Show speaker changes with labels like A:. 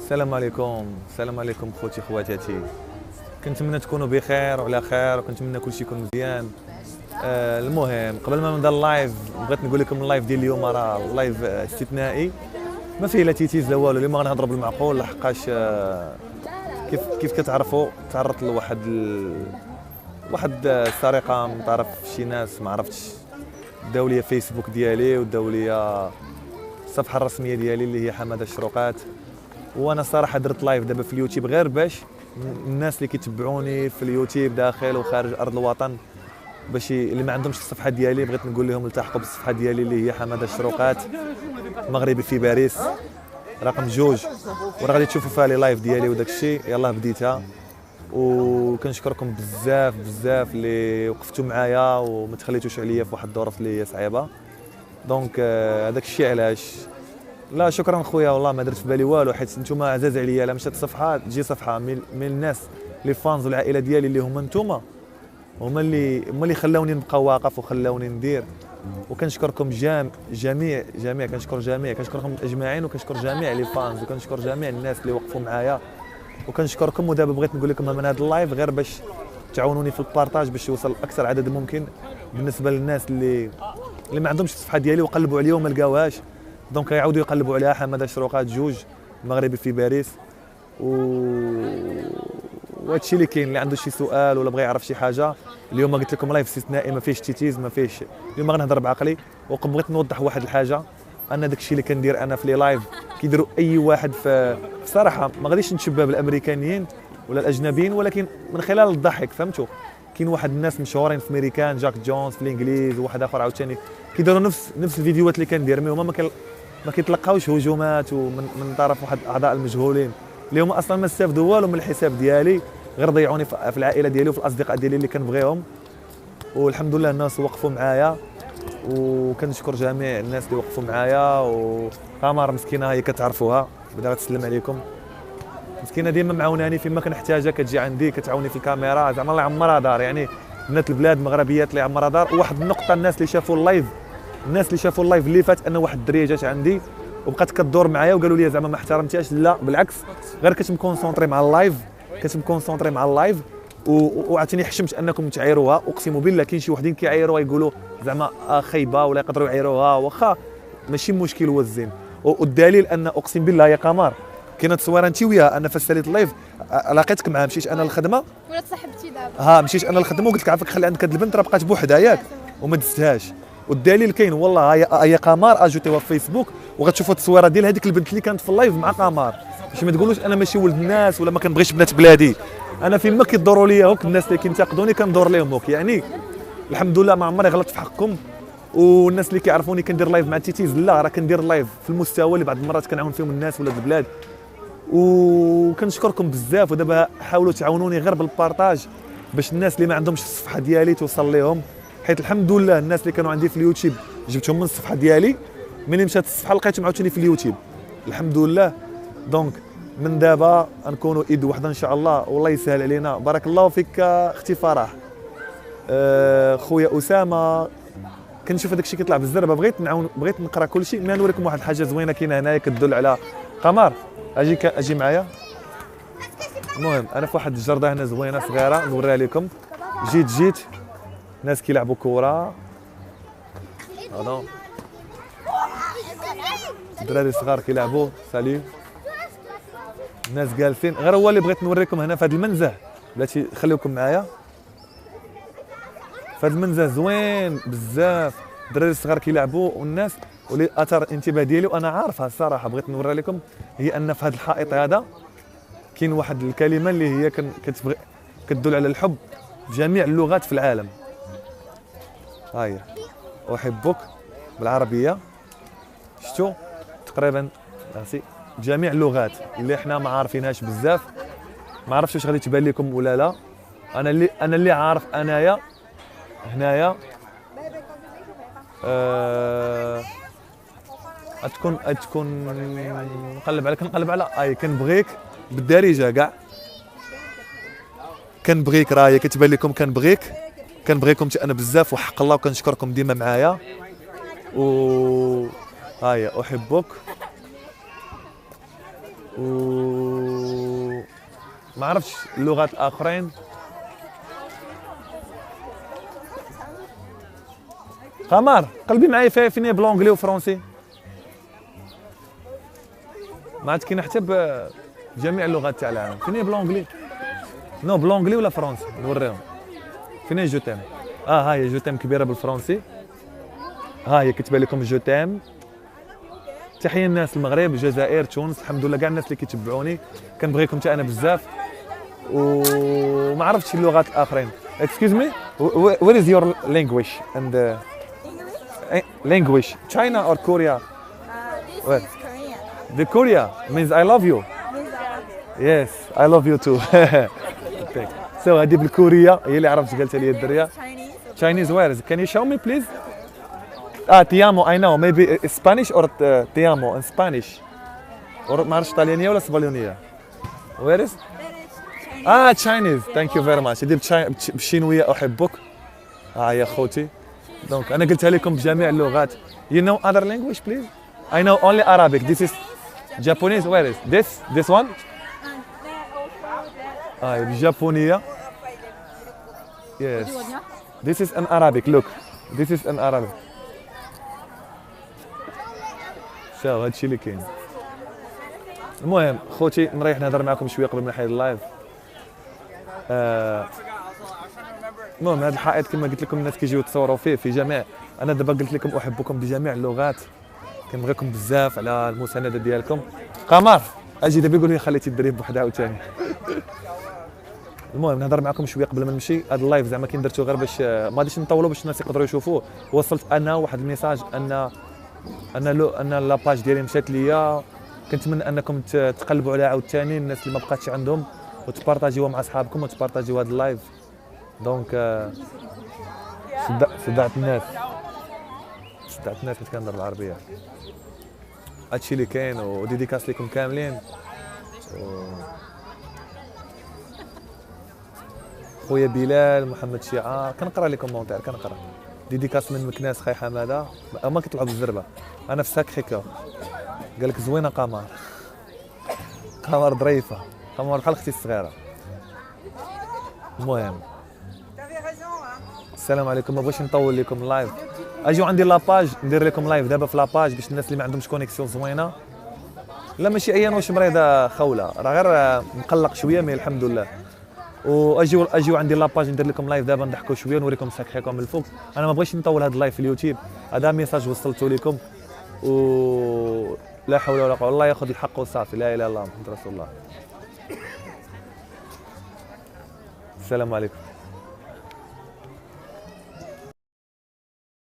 A: السلام عليكم. السلام عليكم خوتي خواتاتي. كنتمنى تكونوا بخير وعلى خير، وكنتمنى كلشي يكون مزيان. المهم قبل ما نبدا اللايف بغيت نقول لكم اللايف ديال اليوم راه لايف استثنائي، ما فيه لا تيتيز لا والو. اليوم غنهضروا بالمعقول لحقاش كيف كتعرفوا تعرضت لواحد واحد السرقه من طرف شي ناس ما عرفتش. داو ليا فيسبوك ديالي وداو ليا الصفحه الرسميه ديالي اللي هي حماده الشروقات، وانا صراحه درت لايف دابا في اليوتيوب غير باش الناس اللي كيتبعوني في اليوتيوب داخل وخارج ارض الوطن، باش اللي ما عندهمش الصفحه ديالي بغيت نقول لهم التحقوا بالصفحه ديالي اللي هي حماده الشروقات مغربي في باريس رقم 2، وراه غادي تشوفوا فيها لي لايف ديالي وداك الشيء. يلاه بديتها، وكنشكركم بزاف بزاف اللي وقفتوا معايا وما تخليتوش عليا في واحد الظروف اللي هي صعيبه. دونك هذاك الشيء علاش. لا شكرا خويا، والله ما درت في بالي والو، حيت نتوما عزاز عليا. الا مشات صفحه تجي صفحه من الناس لي فانز والعائله ديالي اللي هما نتوما، هما اللي خلاوني نبقى واقف وخلاوني ندير. وكنشكركم جميع كنشكركم اجمعين، وكنشكر جميع لي فانز، وكنشكر جميع الناس اللي وقفوا معايا، وكنشكركم. ودابا بغيت نقول لكم من هذا اللايف غير باش تعاونوني في البارطاج باش يوصل اكثر عدد ممكن بالنسبه للناس اللي ما عندهمش الصفحه ديالي وقلبوا عليها وما لقاوهاش. دونك يعاودوا يقلبوا عليها حماده الشروقات 2 مغربي في باريس. وهادشي اللي كاين. اللي عنده شي سؤال ولا بغى يعرف شي حاجه، اليوم قلت لكم لايف استثنائي ما فيهش تيتيز ما فيهش. اليوم غنهضر بعقلي. وبغيت نوضح واحد الحاجه، انا داكشي اللي كندير انا في لي لايف كيديروا اي واحد في صراحه ما غاديش نتشبه بالامريكانيين ولا الاجنبيين، ولكن من خلال الضحك فهمتوا. كاين واحد الناس مشهورين في امريكان، جاك جونز في الانجليز، وواحد اخر عاوتاني كيديروا نفس الفيديوهات اللي كندير، مي هما ما كيتلقاوش هجومات ومن طرف واحد الاعضاء المجهولين اللي هما اصلا ما استافدوا والو من الحساب ديالي، غير ضيعوني في العائله ديالي وفي الاصدقاء ديالي اللي كنبغيهم. والحمد لله الناس وقفوا معايا، وكنشكر جميع الناس اللي وقفوا معايا. وقمر مسكينه هي كتعرفوها بدا غتسلم عليكم، مسكينه ديما معاوناني فيما كنحتاجها، كتجي عندي كتعاوني في الكاميرا، زعما الله يعمرها دار. يعني بنات البلاد مغربيات اللي يعمرها دار. وواحد النقطه، الناس اللي شافوا اللايف اللي فات، ان واحد الدريه جات عندي وبقات كدور معايا وقالوا لي زعما ما احترمتيهاش. لا بالعكس، غير كتمكونسونطري مع اللايف وعطيني حشمت انكم تعايروها. اقسم بالله كاين شي وحدين كيعايروها يقولوا زعما خايبه ولا يقدروا يعايروها، واخا ماشي مشكل هو الزين. والدليل ان اقسم بالله يا قمر كاينه تصويره انت وياها، انا فساليت اللايف لقيتك معها، مشيت انا للخدمه
B: ولا تصاحبتي دابا.
A: مشيت انا للخدمه وقلت لك عافاك خلي عندك هاد البنت راه بقات بوحدها ياك وما دزتهاش. والدليل كاين والله، هي قمر اجوتيوها في فيسبوك وغتشوفوا التصويره ديال هذيك البنت اللي كانت في اللايف مع قمر، باش ما تقولوش انا ماشي ولد الناس ولا ما كنبغيش بنات بلادي. انا فيما كيدوروا ليا هوك الناس اللي كينتقدوني كندور ليهم هوك. يعني الحمد لله ما عمري غلطت في حقكم. والناس اللي كيعرفوني كندير لايف مع تيتيز، لا راه كندير لايف في المستوى اللي بعض المرات كنعاون فيهم الناس ولاد البلاد. وكنشكركم بزاف. ودابا حاولوا تعاونوني غير بالبارطاج باش الناس اللي ما عندهمش الصفحه ديالي توصل لهم، حيت الحمد لله الناس اللي كانوا عندي في اليوتيوب جبتهم من الصفحه ديالي، ملي مشات الصفحه لقيتهم عاوتاني في اليوتيوب الحمد لله. دونك من دابا غنكونوا ايد وحده ان شاء الله، والله يسهل علينا. بارك الله فيك اختي فرح. خويا اسامه كنشوف هذاك الشيء كيطلع بالزربه، بغيت نقرا كل شيء. ما نوريكم واحد الحاجه زوينه كاينه هنايا كتدل على قمر. اجي معايا. المهم انا في واحد الجرده هنا زوينه صغيره نوريها لكم. جيت ناس كيلعبوا كره، هذا الدراري الصغار كيلعبوا سالي، الناس جالسين. غير هو اللي بغيت نوريكم هنا في هذا المنزه، بلاتي خليكم معايا. في هذا المنزه زوين بزاف، الدراري الصغار كيلعبوا والناس. واللي اثار الانتباه ديالي وانا عارفها الصراحه بغيت نوريها لكم، هي ان في هذا الحائط هذا كاين واحد الكلمه اللي هي كتدل على الحب بجميع اللغات في العالم. ها هي احبك بالعربيه، شفتوا تقريبا بجميع اللغات اللي حنا ما عارفينهاش بزاف. ما عرفتش واش غادي تبان لكم ولا لا. انا اللي عارف انايا هنايا تكون نقلب على كنبغيك بالدارجه كاع، كنبغيك راهي كتبان لكم. كنبغيكم انا بزاف وحق الله، وكنشكركم ديما معايا. هاهي احبك ما عرفتش اللغات الاخرين. قمر قلبي معايا فين بلونجلي وفرونسي. ما عاد كاين حتى بجميع اللغات تاع العالم. فين هي بلونجلي؟ نو بلونجلي ولا فرونسي نوريهم. فين هي جو تيم؟ ها هي جو تيم كبيره بالفرنسي. ها هي كتبه لكم جو تيم. تحيه الناس المغرب الجزائر تونس الحمد لله كاع الناس اللي كيتبعوني كنبغيكم حتى انا بزاف وما عرفتش اللغات الاخرين. Excuse me, where is your language and language? China or Korea?
B: This is Korean.
A: The Korea means I love you.
B: Means I love you.
A: Yes, I love you too. Okay. So هذه بالكورية هي اللي عرفت قالت لي الدرية.
B: Chinese.
A: Chinese where is? Can you show me please? Ti amo, I know. Maybe Spanish or ti amo in Spanish. Or ما عرفتش طاليانية ولا اسبانيونية. Where is?
B: That is Chinese.
A: Chinese. Thank you very much. هذه بالشينوية أحبك. يا خوتي. دونك أنا قلتها لكم بجميع اللغات. You know other language please? I know only Arabic. This is Japanese. Where is this one?
B: And that also that.
A: بالجابونية. Yes. This is an Arabic. Look. This is an Arabic. شاو هادشي اللي كاين. المهم خوتي نريح نهضر معكم شويه قبل ما نحيد اللايف. المهم هذا الحائط كما قلت لكم الناس كيجيو يتصوروا فيه في جميع. انا دابا قلت لكم احبكم بجميع اللغات. كنبغيكم بزاف على المسانده ديالكم. قمر اجي دابا يقول لي خليتي الدريب بوحدها عاوتاني. المهم نهضر معكم شويه قبل ما نمشي. هذا اللايف زعما كي درتو غير باش ما غاديش نطولوا باش الناس يقدروا يشوفوه. وصلت انا واحد الميساج ان لاباج ديالي مشات ليا. كنتمنى انكم تقلبوا عليها عاوتاني الناس اللي ما بقاتش عندهم وتبارطاجيوها مع اصحابكم وتبارطاجيو هذا اللايف. دونك صدعت الناس كنت كنهضر بالعربيه. هادشي اللي كاين وديديكاس لكم كاملين. خويا بلال محمد شعار كنقرا لي كومونتير كنقرا. ديديكاس من مكناس خاي حماده ما كيطلعوا بالزربه. انا في ساك خيكا قال لك زوينه قمر ظريفه قمر بحال اختي الصغيره. المهم السلام عليكم. ما بغيتش نطول لكم اللايف. اجيو عندي لاباج ندير لكم لايف دابا في لاباج باش الناس اللي ما عندهمش كونيكسيون زوينه. لا ماشي عيان واش مريضه خوله راه غير مقلق شويه مي الحمد لله. واجيو عندي لاباج ندير لكم لايف دابا نضحكوا شويه نوريكم ساكخيكم من الفوق. انا ما بغيتش نطول هذا اللايف في اليوتيوب. هذا ميساج وصلته لكم لا حول ولا قوه. الله ياخذ الحق وصافي. لا اله الا الله محمد رسول الله. السلام عليكم.